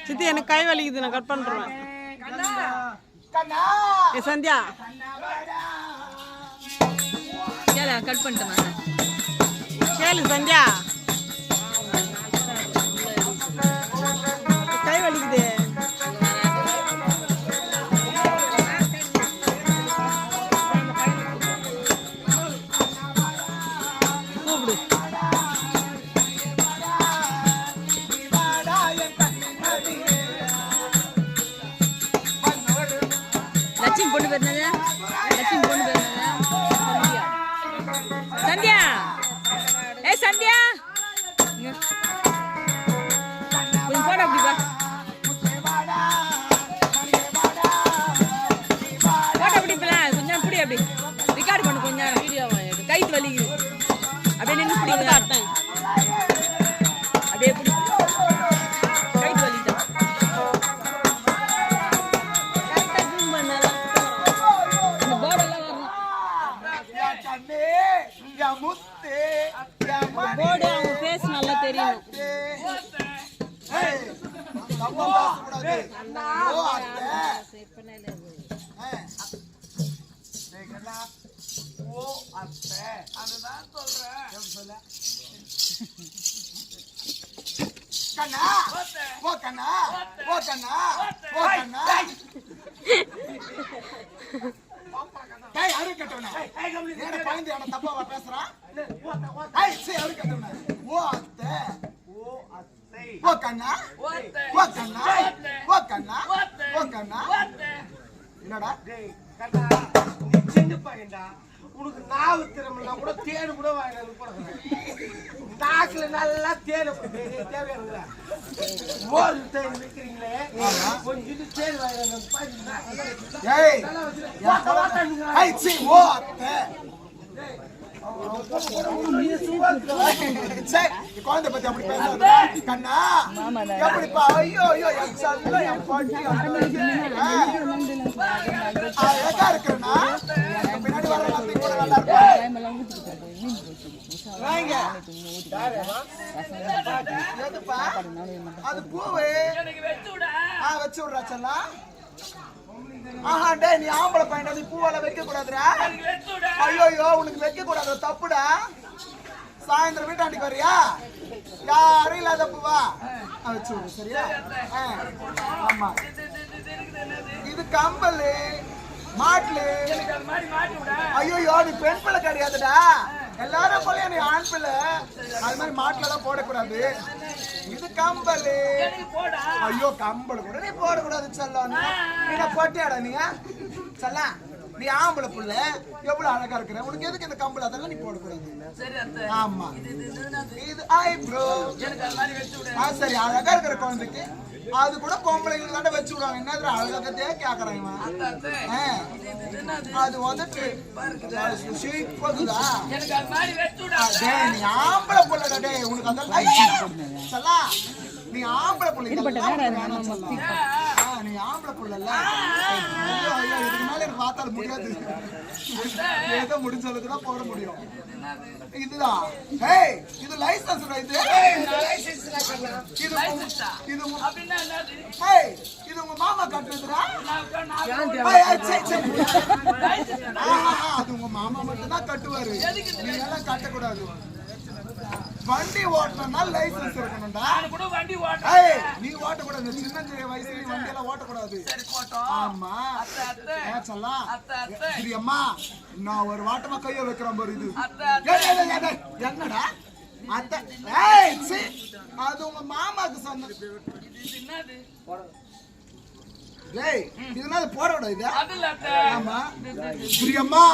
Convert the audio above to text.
சித்தி எனக்கு கை வலிக்குது, நான் கட் பண்றேன். சந்தியா கட் பண்ணிட்டேன். கேளு சந்தியா, கை வலிக்குது. கூப்பிடு. லட்சுமி பொண்ணு பேருனது, லட்சுமி பொண்ணு பேருனது சந்தியா. சந்தியா கொஞ்சம் போட அப்படி போட அப்படி கொஞ்சம் புடி அப்படி ரெக்கார்ட் பண்ணு. கொஞ்சம் வீடியோ கைத்து வலிக்குது. அப்படியே நின்று பிடிக்குது. அர்த்தம் அப்படியே பிடி. கைத்து வலிக்குது. இந்த போர்டெல்லாம் போர்டு அவங்க ஃபேஸ் நல்லா தெரியும். உனக்கு நாவு திறமைனா கூட தேனு கூட நாக்குல நல்லா தேனை தேவையான மோர் தேன் வைக்கிறீங்களே, கொஞ்சம் தேன் குழந்தை பத்தி அப்படி பேசாத கண்ணா. எப்படிப்பா? ஐயோ ஐயோ அழகா இருக்கிறனா பின்னாடி வர கூட நல்லா இருப்பா. அது பூவு வச்சு விடுறா செல்லா. ஆஹா டே, நீ ஆம்பளை பையன், நீ பூவெல்லாம் வைக்க கூடாதுடா. ஐயோ உனக்கு வைக்க கூடாது, தப்புடா. சாயந்தரம் வீட்டாண்டிக்கு வரியா? யாரும் இல்லாத பூவா வச்சு விடு, சரியா? ஆமா, இது கம்பல் மாட்டுல. ஐயோ நீ பெண் பிள்ளை கிடையாதுடா. எல்லாரும் போல நீ ஆண் பிள்ளை. அது மாதிரி மாட்டுல எல்லாம் போடக்கூடாது. இது கம்பல். ஐயோ கம்பல் கூட நீ போடக்கூடாது செல்லம். நீ போட்டியாடா நீ செல்ல? நீ ஆம்பளை புள்ள, எவ்வளவு அழகா இருக்கிற, உனக்கு எதுக்கு இந்த கம்பல்? அதெல்லாம் நீ போடக்கூடாது. ஆமா, இது ஐப்ரோ. சரி, அழகா இருக்கிற குழந்தைக்கு அது கூட பொம்பளைங்களுக்கு தான் வச்சு விடுவாங்க. என்ன அழகத்தையே கேக்குறாங்க. அது வந்துட்டு நீ ஆம்பளை புள்ளடா டே, உனக்கு அதெல்லாம் நீ ஆம்பளை புள்ள. நீ ஆம்பளை புள்ளல, இதுக்கு மேல எனக்கு பார்த்தால முடியாது. ஏதோ முடிஞ்ச அளவுக்கு தான் போட முடியும். இதுதான் இது லைசன்ஸ். இது உங்க மாமா கட்டுறதுடா. அது உங்க மாமா மட்டும் தான் கட்டுவாரு, நீ எல்லாம் கட்டக்கூடாது. வண்டி ஓட்டணும்னா லைசன்ஸ் இருக்கணும்டா. நீ ஓட்டக்கூடாது, சின்ன வயசுல வண்டி எல்லாம் ஓட்டக்கூடாது. ஆமா அம்மா, நான் ஒரு வாட்டமா கைய வைக்கிறேன் பாரு. இது என்னடா? அது உங்க மாமாக்கு சொன்ன. இதனால போட விட. ஆமா பிரியம்மா,